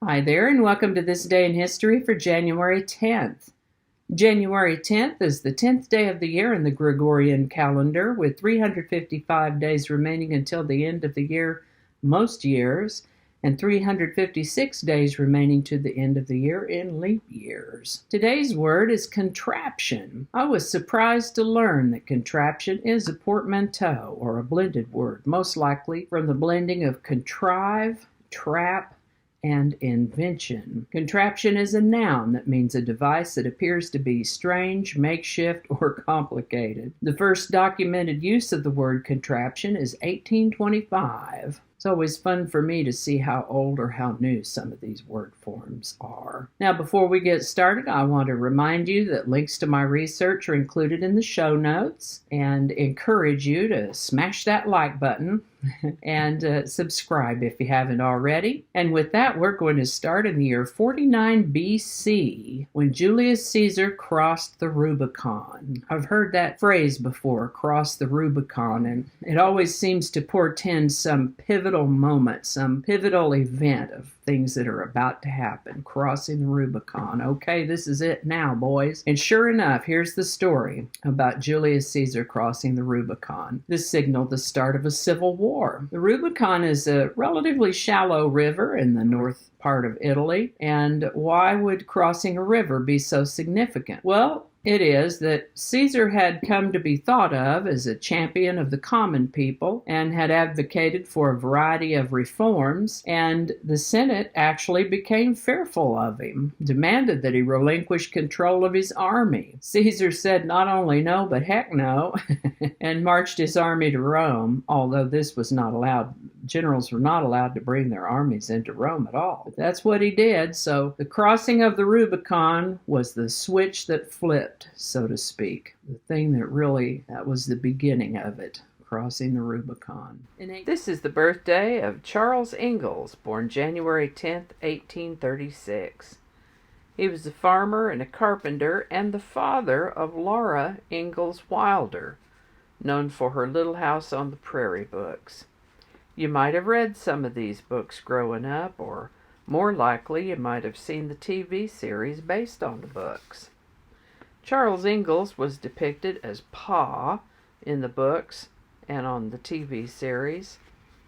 Hi there, and welcome to this day in history for January 10th. January 10th is the 10th day of the year in the Gregorian calendar, with 355 days remaining until the end of the year most years, and 356 days remaining to the end of the year in leap years. Today's word is contraption. I was surprised to learn that contraption is a portmanteau, or a blended word, most likely from the blending of contrive, trap, and invention. Contraption is a noun that means a device that appears to be strange, makeshift, or complicated. The first documented use of the word contraption is 1825. It's always fun for me to see how old or how new some of these word forms are. Now, before we get started, I want to remind you that links to my research are included in the show notes and encourage you to smash that like button and subscribe if you haven't already. And with that, we're going to start in the year 49 BC, when Julius Caesar crossed the Rubicon. I've heard that phrase before, cross the Rubicon, and it always seems to portend some pivotal moment, some pivotal event of things that are about to happen. Crossing the Rubicon. Okay, this is it now, boys. And sure enough, here's the story about Julius Caesar crossing the Rubicon. This signaled the start of a civil war. The Rubicon is a relatively shallow river in the north part of Italy. And why would crossing a river be so significant? Well, it is that Caesar had come to be thought of as a champion of the common people and had advocated for a variety of reforms, and the Senate actually became fearful of him, demanded that he relinquish control of his army. Caesar said not only no, but heck no, and marched his army to Rome, although this was not allowed. Generals were not allowed to bring their armies into Rome at all. But that's what he did. So the crossing of the Rubicon was the switch that flipped, so to speak. The thing that was the beginning of it, crossing the Rubicon. This is the birthday of Charles Ingalls, born January 10th, 1836. He was a farmer and a carpenter and the father of Laura Ingalls Wilder, known for her Little House on the Prairie books. You might have read some of these books growing up, or more likely you might have seen the TV series based on the books. Charles Ingalls was depicted as Pa in the books and on the TV series,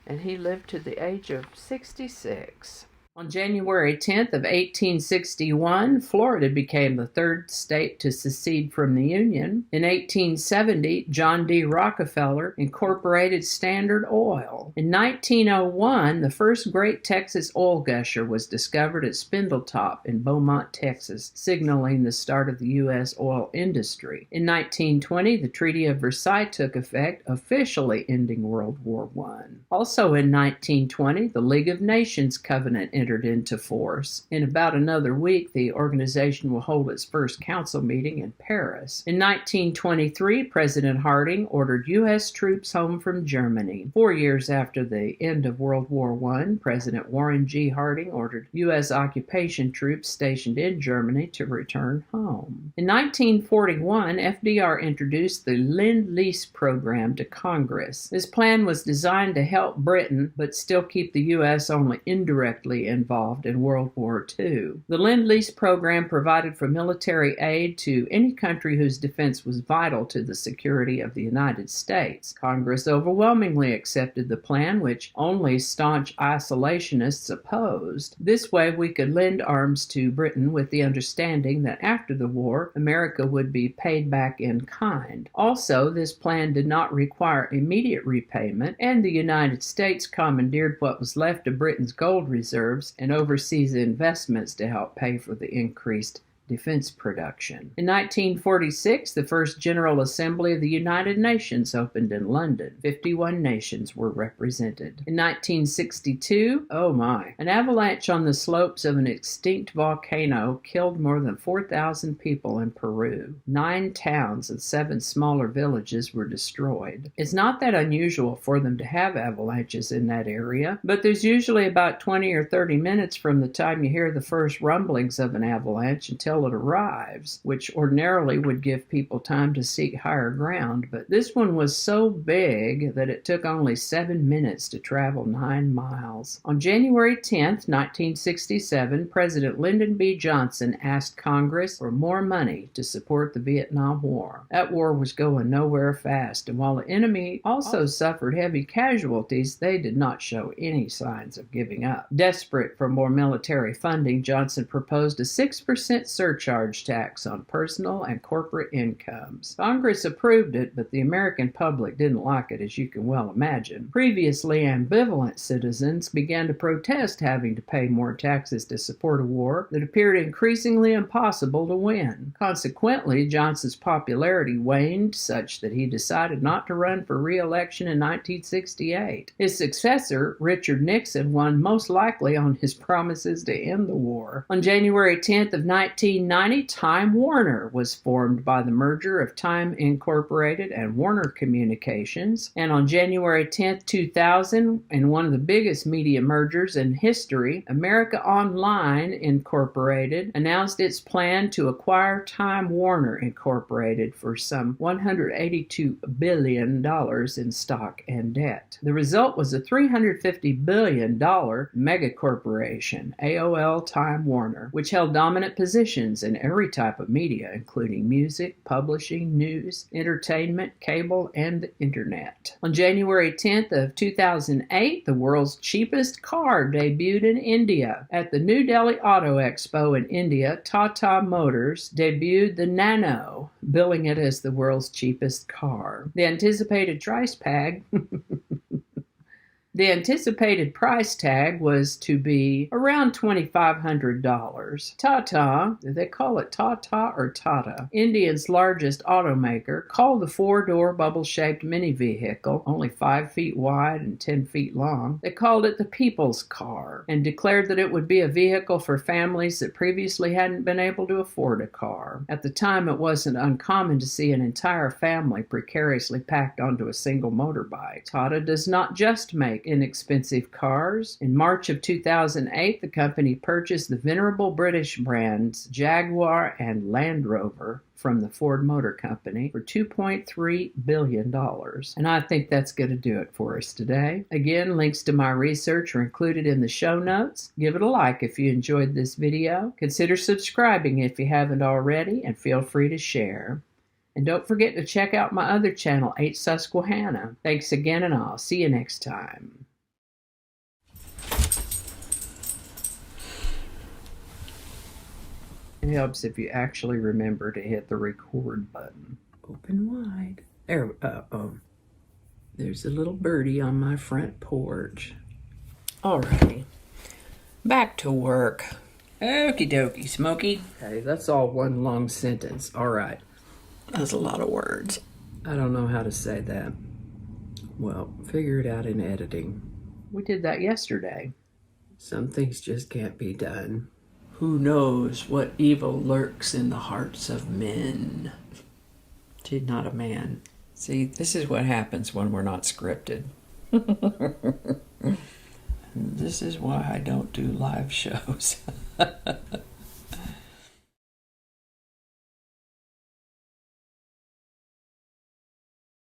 and he lived to the age of 66. On January 10th of 1861, Florida became the third state to secede from the Union. In 1870, John D. Rockefeller incorporated Standard Oil. In 1901, the first great Texas oil gusher was discovered at Spindletop in Beaumont, Texas, signaling the start of the U.S. oil industry. In 1920, the Treaty of Versailles took effect, officially ending World War I. Also in 1920, the League of Nations Covenant entered into force. In about another week, the organization will hold its first council meeting in Paris. In 1923, President Harding ordered U.S. troops home from Germany. 4 years after the end of World War I, President Warren G. Harding ordered U.S. occupation troops stationed in Germany to return home. In 1941, FDR introduced the Lend-Lease program to Congress. This plan was designed to help Britain, but still keep the U.S. only indirectly involved in World War II. The Lend-Lease program provided for military aid to any country whose defense was vital to the security of the United States. Congress overwhelmingly accepted the plan, which only staunch isolationists opposed. This way, we could lend arms to Britain with the understanding that after the war, America would be paid back in kind. Also, this plan did not require immediate repayment, and the United States commandeered what was left of Britain's gold reserves and overseas investments to help pay for the increased defense production. In 1946, the first General Assembly of the United Nations opened in London. 51 nations were represented. In 1962, an avalanche on the slopes of an extinct volcano killed more than 4,000 people in Peru. 9 towns and 7 smaller villages were destroyed. It's not that unusual for them to have avalanches in that area, but there's usually about 20 or 30 minutes from the time you hear the first rumblings of an avalanche until until it arrives, which ordinarily would give people time to seek higher ground, but this one was so big that it took only 7 minutes to travel 9 miles. On January 10th, 1967, President Lyndon B. Johnson asked Congress for more money to support the Vietnam War. That war was going nowhere fast, and while the enemy also suffered heavy casualties, they did not show any signs of giving up. Desperate for more military funding, Johnson proposed a 6% surcharge tax on personal and corporate incomes. Congress approved it, but the American public didn't like it, as you can well imagine. Previously ambivalent citizens began to protest having to pay more taxes to support a war that appeared increasingly impossible to win. Consequently, Johnson's popularity waned such that he decided not to run for re-election in 1968. His successor, Richard Nixon, won most likely on his promises to end the war. On January 10th of 1990, Time Warner was formed by the merger of Time Incorporated and Warner Communications. And on January 10th, 2000, in one of the biggest media mergers in history, America Online Incorporated announced its plan to acquire Time Warner Incorporated for some $182 billion in stock and debt. The result was a $350 billion megacorporation, AOL-Time Warner, which held dominant positions in every type of media, including music, publishing, news, entertainment, cable, and the internet. On January 10th of 2008, the world's cheapest car debuted in India. At the New Delhi Auto Expo in India, Tata Motors debuted the Nano, billing it as the world's cheapest car. The anticipated price tag was to be around $2,500. Tata, they call it Tata or Tata, India's largest automaker, called the four-door bubble-shaped mini vehicle, only 5 feet wide and 10 feet long. They called it the People's Car and declared that it would be a vehicle for families that previously hadn't been able to afford a car. At the time, it wasn't uncommon to see an entire family precariously packed onto a single motorbike. Tata does not just make inexpensive cars. In March of 2008, the company purchased the venerable British brands Jaguar and Land Rover from the Ford Motor Company for $2.3 billion. And I think that's going to do it for us today. Again, links to my research are included in the show notes. Give it a like if you enjoyed this video. Consider subscribing if you haven't already, and feel free to share. And don't forget to check out my other channel, 8 Susquehanna. Thanks again, and I'll see you next time. It helps if you actually remember to hit the record button. Open wide. There's a little birdie on my front porch. Alrighty. Back to work. Okie dokie, Smokey. Okay, that's all one long sentence. Alright. That's a lot of words. I don't know how to say that. Well, figure it out in editing. We did that yesterday. Some things just can't be done. Who knows what evil lurks in the hearts of men? She's not a man. See, this is what happens when we're not scripted. This is why I don't do live shows.